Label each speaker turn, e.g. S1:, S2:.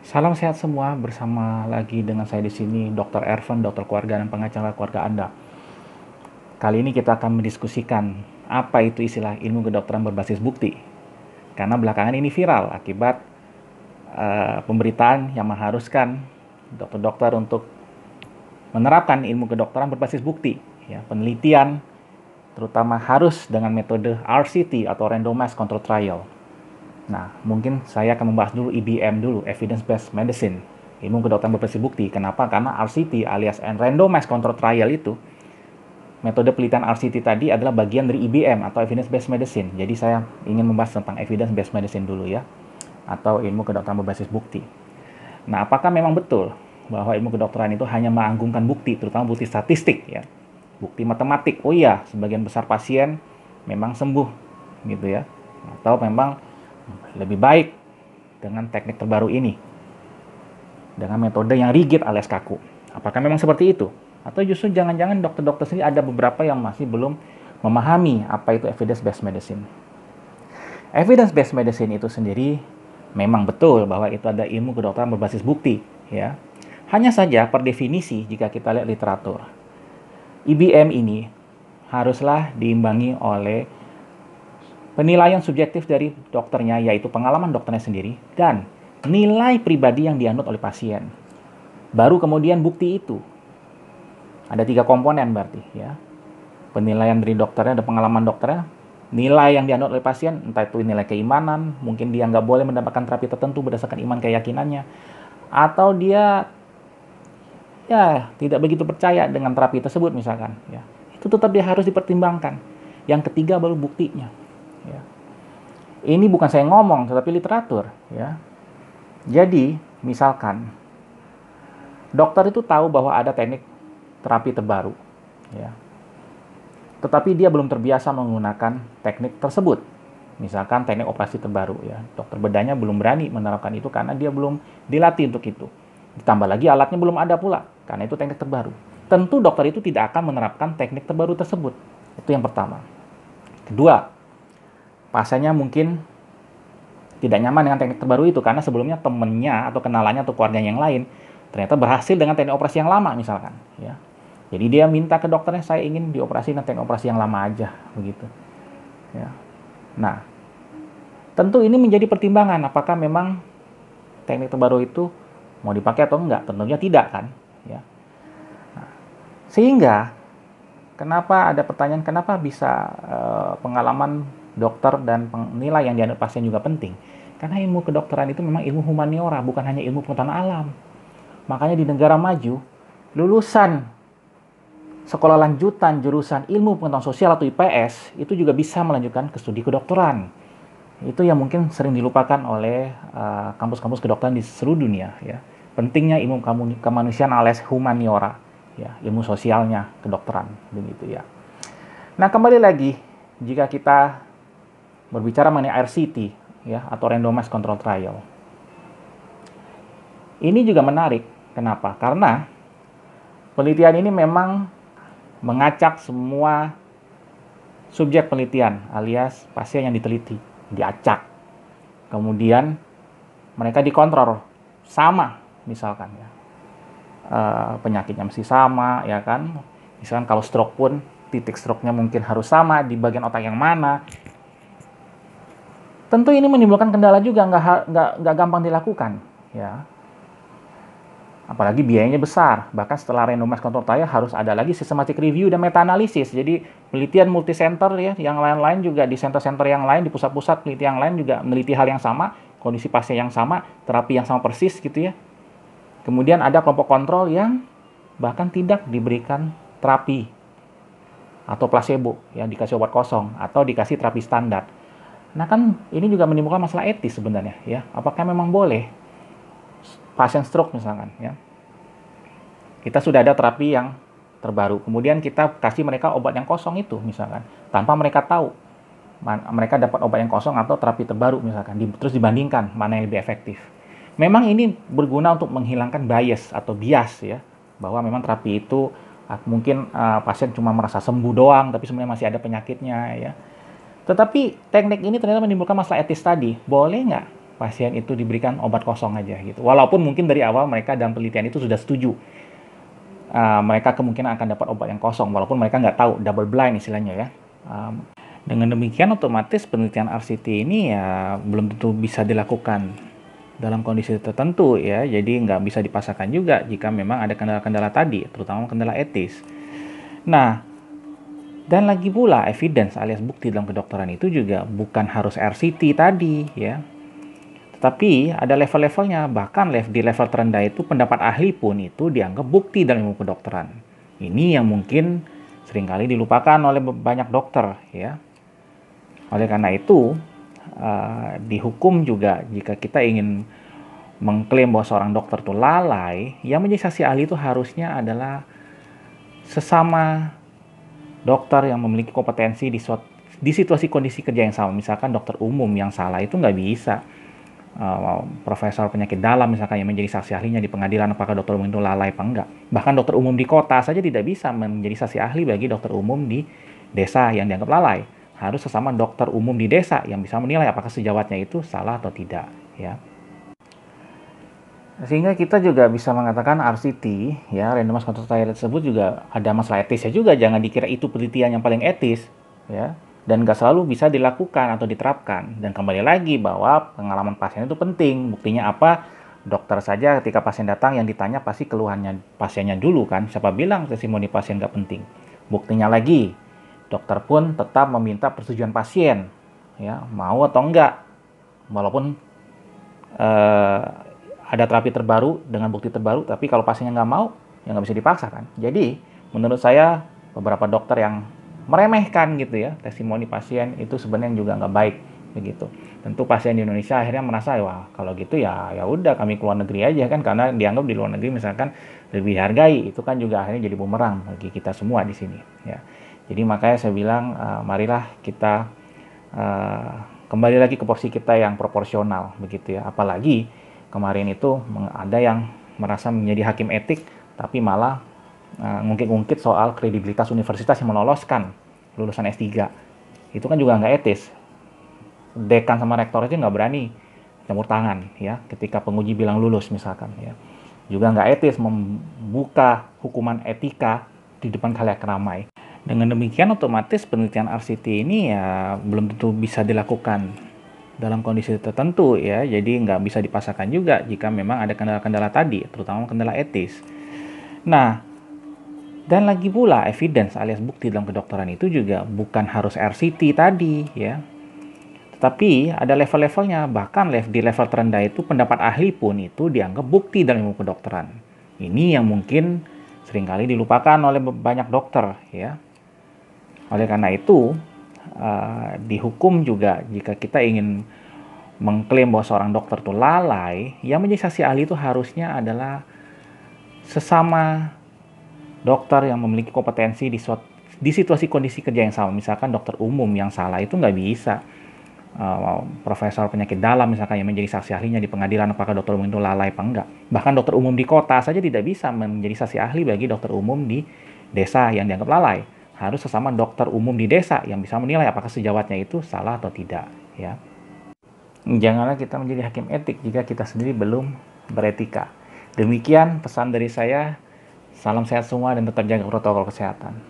S1: Salam sehat semua, bersama lagi dengan saya di sini, Dr. Ervan, dokter keluarga dan pengacara keluarga Anda. Kali ini kita akan mendiskusikan apa itu istilah ilmu kedokteran berbasis bukti. Karena belakangan ini viral akibat pemberitaan yang mengharuskan dokter-dokter untuk menerapkan ilmu kedokteran berbasis bukti. Ya, penelitian terutama harus dengan metode RCT atau Randomized Control Trial. Nah, mungkin saya akan membahas dulu EBM dulu, Evidence Based Medicine, ilmu kedokteran berbasis bukti. Kenapa? Karena RCT alias Randomized Control Trial itu, metode penelitian RCT tadi adalah bagian dari EBM atau Evidence Based Medicine. Jadi saya ingin membahas tentang Evidence Based Medicine dulu ya, atau ilmu kedokteran berbasis bukti. Nah, apakah memang betul bahwa ilmu kedokteran itu hanya menganggungkan bukti, terutama bukti statistik ya, bukti matematik? Oh iya, sebagian besar pasien memang sembuh gitu ya, atau memang lebih baik dengan teknik terbaru ini, dengan metode yang rigid alias kaku. Apakah memang seperti itu? Atau justru jangan-jangan dokter-dokter sendiri ada beberapa yang masih belum memahami apa itu evidence-based medicine. Evidence-based medicine itu sendiri memang betul bahwa itu ada ilmu kedokteran berbasis bukti, ya. Hanya saja per definisi jika kita lihat literatur, IBM ini haruslah diimbangi oleh penilaian subjektif dari dokternya, yaitu pengalaman dokternya sendiri, dan nilai pribadi yang dianut oleh pasien. Baru kemudian bukti itu. Ada 3 komponen berarti ya. Penilaian dari dokternya dan pengalaman dokternya, nilai yang dianut oleh pasien, entah itu nilai keimanan, mungkin dia nggak boleh mendapatkan terapi tertentu berdasarkan iman keyakinannya, atau dia ya tidak begitu percaya dengan terapi tersebut misalkan. Ya, itu tetap dia harus dipertimbangkan. Yang ketiga baru buktinya. Ya. Ini bukan saya ngomong, tetapi literatur. Ya. Jadi, misalkan dokter itu tahu bahwa ada teknik terapi terbaru, ya. Tetapi dia belum terbiasa menggunakan teknik tersebut. Misalkan teknik operasi terbaru, ya. Dokter bedahnya belum berani menerapkan itu karena dia belum dilatih untuk itu. Ditambah lagi alatnya belum ada pula, karena itu teknik terbaru. Tentu dokter itu tidak akan menerapkan teknik terbaru tersebut. Itu yang pertama. Kedua, pasiennya mungkin tidak nyaman dengan teknik terbaru itu karena sebelumnya temennya atau kenalannya atau keluarganya yang lain ternyata berhasil dengan teknik operasi yang lama misalkan, ya. Jadi dia minta ke dokternya, saya ingin dioperasi dengan teknik operasi yang lama aja, begitu. Ya. Nah, tentu ini menjadi pertimbangan apakah memang teknik terbaru itu mau dipakai atau enggak. Tentunya tidak kan, ya. Nah, sehingga kenapa ada pertanyaan kenapa bisa pengalaman dokter dan nilai yang dianut pasien juga penting. Karena ilmu kedokteran itu memang ilmu humaniora, bukan hanya ilmu pengetahuan alam. Makanya di negara maju, lulusan sekolah lanjutan jurusan ilmu pengetahuan sosial atau IPS itu juga bisa melanjutkan ke studi kedokteran. Itu yang mungkin sering dilupakan oleh kampus-kampus kedokteran di seluruh dunia, ya. Pentingnya ilmu kemanusiaan alias humaniora, ya, ilmu sosialnya kedokteran, begitu ya. Nah, kembali lagi jika kita berbicara mengenai RCT, ya, atau Randomized Control Trial. Ini juga menarik. Kenapa? Karena penelitian ini memang mengacak semua subjek penelitian alias pasien yang diteliti, diacak. Kemudian mereka dikontrol sama, misalkan ya. Penyakitnya mesti sama, ya kan? Misalkan kalau stroke pun titik stroke-nya mungkin harus sama di bagian otak yang mana. Tentu ini menimbulkan kendala juga, nggak gampang dilakukan, ya. Apalagi biayanya besar. Bahkan setelah randomized control trial harus ada lagi systematic review dan meta-analisis. Jadi penelitian multi-center ya, yang lain-lain juga di center-center yang lain, di pusat-pusat penelitian yang lain juga meneliti hal yang sama, kondisi pasien yang sama, terapi yang sama persis gitu ya. Kemudian ada kelompok kontrol yang bahkan tidak diberikan terapi atau placebo, ya, dikasih obat kosong atau dikasih terapi standar. Nah kan ini juga menimbulkan masalah etis sebenarnya ya. Apakah memang boleh pasien stroke misalkan ya, kita sudah ada terapi yang terbaru, kemudian kita kasih mereka obat yang kosong itu misalkan, tanpa mereka tahu mereka dapat obat yang kosong atau terapi terbaru misalkan, terus dibandingkan mana yang lebih efektif. Memang ini berguna untuk menghilangkan bias atau bias ya, bahwa memang terapi itu mungkin pasien cuma merasa sembuh doang, tapi sebenarnya masih ada penyakitnya ya. Tetapi teknik ini ternyata menimbulkan masalah etis tadi. Boleh nggak pasien itu diberikan obat kosong aja gitu. Walaupun mungkin dari awal mereka dalam penelitian itu sudah setuju, mereka kemungkinan akan dapat obat yang kosong, walaupun mereka nggak tahu, double blind istilahnya ya. Dengan demikian otomatis penelitian RCT ini ya belum tentu bisa dilakukan dalam kondisi tertentu ya, jadi nggak bisa dipaksakan juga jika memang ada kendala-kendala tadi, terutama kendala etis. Nah, dan lagi pula evidence alias bukti dalam kedokteran itu juga bukan harus RCT tadi ya. Tetapi ada level-levelnya, bahkan di level terendah itu pendapat ahli pun itu dianggap bukti dalam ilmu kedokteran. Ini yang mungkin seringkali dilupakan oleh banyak dokter ya. Oleh karena itu, di hukum juga jika kita ingin mengklaim bahwa seorang dokter itu lalai, yang menjadi saksi ahli itu harusnya adalah sesama dokter yang memiliki kompetensi di situasi kondisi kerja yang sama. Misalkan dokter umum yang salah itu nggak bisa. Profesor penyakit dalam misalkan yang menjadi saksi ahlinya di pengadilan, apakah dokter umum itu lalai apa enggak. Bahkan dokter umum di kota saja tidak bisa menjadi saksi ahli bagi dokter umum di desa yang dianggap lalai. Harus sesama dokter umum di desa yang bisa menilai apakah sejawatnya itu salah atau tidak ya. Sehingga kita juga bisa mengatakan RCT ya, randomized controlled trial tersebut juga ada masalah etisnya juga. Jangan dikira itu penelitian yang paling etis ya, dan nggak selalu bisa dilakukan atau diterapkan. Dan kembali lagi bahwa pengalaman pasien itu penting. Buktinya apa? Dokter saja ketika pasien datang yang ditanya pasti keluhannya pasiennya dulu kan. Siapa bilang testimoni pasien nggak penting? Buktinya lagi, dokter pun tetap meminta persetujuan pasien ya, mau atau enggak. Walaupun ada terapi terbaru dengan bukti terbaru, tapi kalau pasiennya nggak mau, ya nggak bisa dipaksakan. Jadi, menurut saya beberapa dokter yang meremehkan gitu ya testimoni pasien itu sebenarnya juga nggak baik begitu. Tentu pasien di Indonesia akhirnya merasa wah kalau gitu ya udah kami keluar negeri aja kan, karena dianggap di luar negeri misalkan lebih dihargai. Itu kan juga akhirnya jadi bumerang bagi kita semua di sini ya. Jadi makanya saya bilang marilah kita kembali lagi ke porsi kita yang proporsional begitu ya. Apalagi kemarin itu ada yang merasa menjadi hakim etik tapi malah ngungkit-ngungkit soal kredibilitas universitas yang meloloskan lulusan S3. Itu kan juga nggak etis. Dekan sama rektor aja nggak berani campur tangan ya ketika penguji bilang lulus misalkan ya. Juga nggak etis membuka hukuman etika di depan khalayak ramai. Dengan demikian otomatis penelitian RCT ini ya belum tentu bisa dilakukan dalam kondisi tertentu ya, jadi nggak bisa dipaksakan juga jika memang ada kendala-kendala tadi, terutama kendala etis. Nah, dan lagi pula evidence alias bukti dalam kedokteran itu juga bukan harus RCT tadi ya. Tetapi ada level-levelnya, bahkan di level terendah itu pendapat ahli pun itu dianggap bukti dalam ilmu kedokteran. Ini yang mungkin seringkali dilupakan oleh banyak dokter ya. Oleh karena itu, di hukum juga jika kita ingin mengklaim bahwa seorang dokter itu lalai, yang menjadi saksi ahli itu harusnya adalah sesama dokter yang memiliki kompetensi di situasi kondisi kerja yang sama. Misalkan dokter umum yang salah itu nggak bisa. Profesor penyakit dalam misalkan yang menjadi saksi ahlinya di pengadilan, apakah dokter umum itu lalai apa enggak. Bahkan dokter umum di kota saja tidak bisa menjadi saksi ahli bagi dokter umum di desa yang dianggap lalai. Harus sesama dokter umum di desa yang bisa menilai apakah sejawatnya itu salah atau tidak ya. Janganlah kita menjadi hakim etik jika kita sendiri belum beretika. Demikian pesan dari saya. Salam sehat semua dan tetap jaga protokol kesehatan.